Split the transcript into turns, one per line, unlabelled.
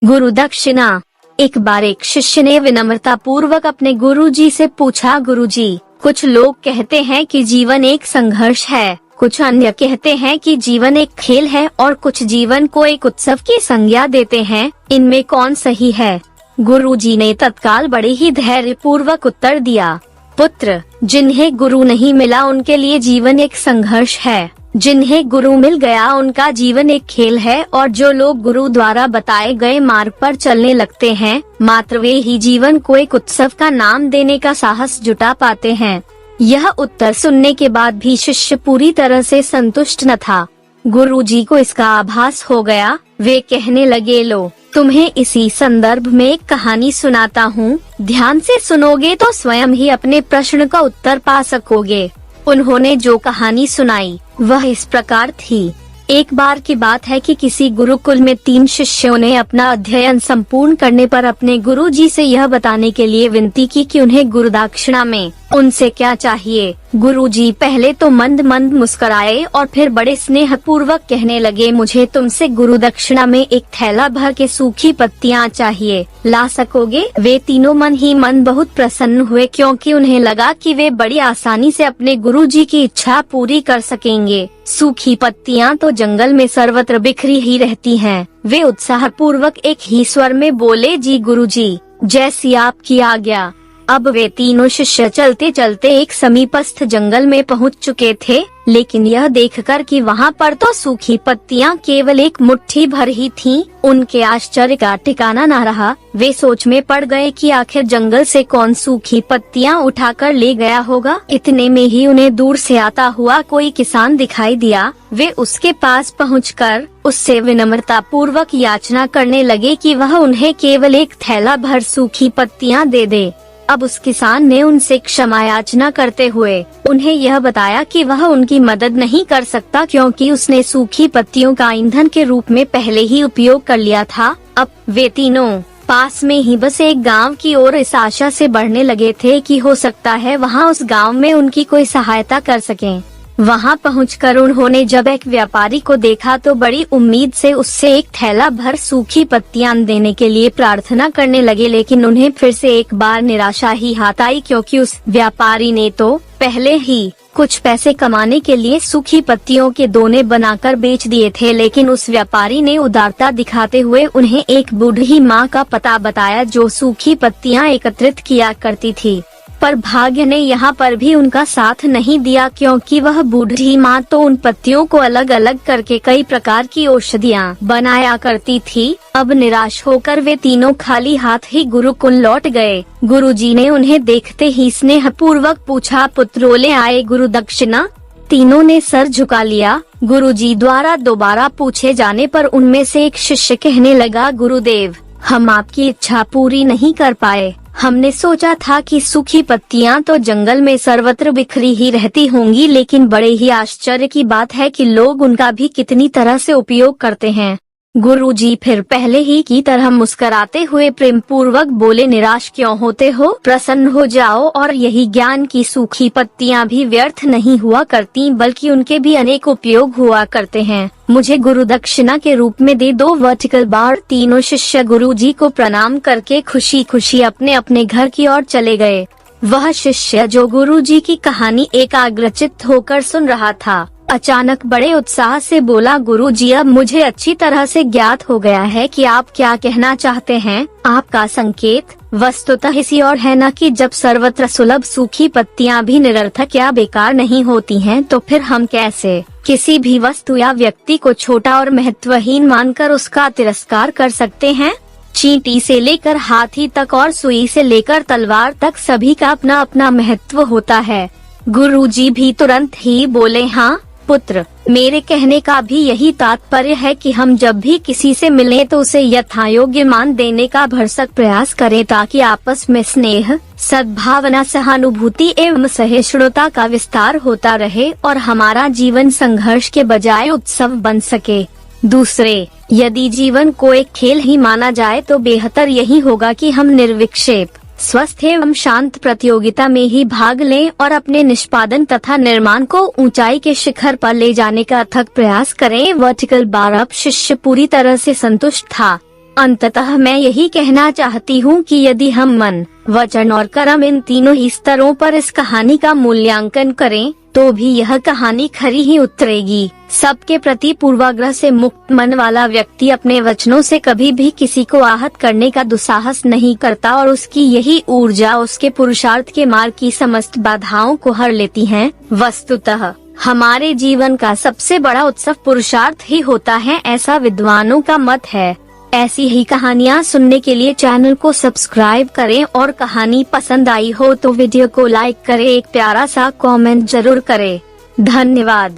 गुरु दक्षिणा। एक बार एक शिष्य ने विनम्रता पूर्वक अपने गुरुजी से पूछा, गुरुजी, कुछ लोग कहते हैं कि जीवन एक संघर्ष है, कुछ अन्य कहते हैं कि जीवन एक खेल है और कुछ जीवन को एक उत्सव की संज्ञा देते हैं, इनमें कौन सही है? गुरुजी ने तत्काल बड़े ही धैर्य पूर्वक उत्तर दिया, पुत्र, जिन्हें गुरु नहीं मिला उनके लिए जीवन एक संघर्ष है, जिन्हें गुरु मिल गया उनका जीवन एक खेल है, और जो लोग गुरु द्वारा बताए गए मार्ग पर चलने लगते हैं, मात्र वे ही जीवन को एक उत्सव का नाम देने का साहस जुटा पाते हैं। यह उत्तर सुनने के बाद भी शिष्य पूरी तरह से संतुष्ट न था। गुरुजी को इसका आभास हो गया। वे कहने लगे, लो, तुम्हें इसी संदर्भ में एक कहानी सुनाता हूँ, ध्यान से सुनोगे तो स्वयं ही अपने प्रश्न का उत्तर पा सकोगे। उन्होंने जो कहानी सुनाई वह इस प्रकार थी। एक बार की बात है कि किसी गुरुकुल में 3 शिष्यों ने अपना अध्ययन संपूर्ण करने पर अपने गुरुजी से यह बताने के लिए विनती की कि उन्हें गुरुदक्षिणा में उनसे क्या चाहिए। गुरुजी पहले तो मंद मंद मुस्कुराए और फिर बड़े स्नेह पूर्वक कहने लगे, मुझे तुमसे गुरुदक्षिणा में एक थैला भर के सूखी पत्तियां चाहिए, ला सकोगे? वे तीनों मन ही मन बहुत प्रसन्न हुए, क्योंकि उन्हें लगा कि वे बड़ी आसानी से अपने गुरुजी की इच्छा पूरी कर सकेंगे। सूखी पत्तियां तो जंगल में सर्वत्र बिखरी ही रहती हैं। वे उत्साह पूर्वक एक ही स्वर में बोले, जी गुरुजी, जैसी आपकी आज्ञा। अब वे तीनों शिष्य चलते चलते एक समीपस्थ जंगल में पहुंच चुके थे, लेकिन यह देखकर कि वहां पर तो सूखी पत्तियां केवल एक मुट्ठी भर ही थीं, उनके आश्चर्य का ठिकाना न रहा। वे सोच में पड़ गए कि आखिर जंगल से कौन सूखी पत्तियां उठाकर ले गया होगा। इतने में ही उन्हें दूर से आता हुआ कोई किसान दिखाई दिया। वे उसके पास पहुंचकर उससे विनम्रता पूर्वक याचना करने लगे कि वह उन्हें केवल एक थैला भर सूखी पत्तियां दे दे। अब उस किसान ने उनसे क्षमा याचना करते हुए उन्हें यह बताया कि वह उनकी मदद नहीं कर सकता, क्योंकि उसने सूखी पत्तियों का ईंधन के रूप में पहले ही उपयोग कर लिया था। अब वे तीनों पास में ही बसे एक गांव की ओर इस आशा से बढ़ने लगे थे कि हो सकता है वहां उस गांव में उनकी कोई सहायता कर सकें। वहां पहुंचकर उन्होंने जब एक व्यापारी को देखा तो बड़ी उम्मीद से उससे एक थैला भर सूखी पत्तियां देने के लिए प्रार्थना करने लगे, लेकिन उन्हें फिर से एक बार निराशा ही हाथ आई, क्योंकि उस व्यापारी ने तो पहले ही कुछ पैसे कमाने के लिए सूखी पत्तियों के दोने बनाकर बेच दिए थे। लेकिन उस व्यापारी ने उदारता दिखाते हुए उन्हें एक बूढ़ी माँ का पता बताया जो सूखी पत्तियां एकत्रित किया करती थी। पर भाग्य ने यहाँ पर भी उनका साथ नहीं दिया, क्योंकि वह बूढ़ी माँ तो उन पत्तियों को अलग अलग करके कई प्रकार की औषधियाँ बनाया करती थी। अब निराश होकर वे तीनों खाली हाथ ही गुरुकुल लौट गए। गुरुजी ने उन्हें देखते ही स्नेह पूर्वक पूछा, पुत्रों, ले आए गुरु दक्षिणा? तीनों ने सर झुका लिया। गुरुजी द्वारा दोबारा पूछे जाने पर उनमें से एक शिष्य कहने लगा, गुरुदेव, हम आपकी इच्छा पूरी नहीं कर पाए। हमने सोचा था कि सूखी पत्तियां तो जंगल में सर्वत्र बिखरी ही रहती होंगी, लेकिन बड़े ही आश्चर्य की बात है कि लोग उनका भी कितनी तरह से उपयोग करते हैं। गुरुजी फिर पहले ही की तरह मुस्कुराते हुए प्रेम पूर्वक बोले, निराश क्यों होते हो? प्रसन्न हो जाओ, और यही ज्ञान की सूखी पत्तियां भी व्यर्थ नहीं हुआ करती, बल्कि उनके भी अनेक उपयोग हुआ करते हैं। मुझे गुरु दक्षिणा के रूप में दे दो। Vertical bar. तीनों शिष्य गुरुजी को प्रणाम करके खुशी खुशी अपने अपने घर की ओर चले गए। वह शिष्य जो गुरुजी की कहानी एकाग्रचित्त होकर सुन रहा था, अचानक बड़े उत्साह से बोला, गुरुजी, अब मुझे अच्छी तरह से ज्ञात हो गया है कि आप क्या कहना चाहते हैं। आपका संकेत वस्तुतः इसी और है न कि जब सर्वत्र सुलभ सूखी पत्तियां भी निरर्थक या बेकार नहीं होती हैं, तो फिर हम कैसे किसी भी वस्तु या व्यक्ति को छोटा और महत्वहीन मानकर उसका तिरस्कार कर सकते हैं? चींटी से लेकर हाथी तक और सुई से लेकर तलवार तक सभी का अपना अपना महत्व होता है। गुरुजी भी तुरंत ही बोले, हाँ पुत्र, मेरे कहने का भी यही तात्पर्य है कि हम जब भी किसी से मिलें तो उसे यथायोग्य मान देने का भरसक प्रयास करें, ताकि आपस में स्नेह, सद्भावना, सहानुभूति एवं सहिष्णुता का विस्तार होता रहे और हमारा जीवन संघर्ष के बजाय उत्सव बन सके। दूसरे, यदि जीवन को एक खेल ही माना जाए तो बेहतर यही होगा कि हम निर्विक्षेप, स्वस्थ एवं शांत प्रतियोगिता में ही भाग लें और अपने निष्पादन तथा निर्माण को ऊंचाई के शिखर पर ले जाने का अथक प्रयास करें। Vertical bar. अब शिष्य पूरी तरह से संतुष्ट था। अंततः मैं यही कहना चाहती हूँ कि यदि हम मन, वचन और कर्म इन तीनों ही स्तरों पर इस कहानी का मूल्यांकन करें तो भी यह कहानी खरी ही उतरेगी। सबके प्रति पूर्वाग्रह से मुक्त मन वाला व्यक्ति अपने वचनों से कभी भी किसी को आहत करने का दुस्साहस नहीं करता और उसकी यही ऊर्जा उसके पुरुषार्थ के मार्ग की समस्त बाधाओं को हर लेती है। वस्तुतः हमारे जीवन का सबसे बड़ा उत्सव पुरुषार्थ ही होता है, ऐसा विद्वानों का मत है। ऐसी ही कहानियाँ सुनने के लिए चैनल को सब्सक्राइब करें और कहानी पसंद आई हो तो वीडियो को लाइक करें, एक प्यारा सा कमेंट जरूर करें। धन्यवाद।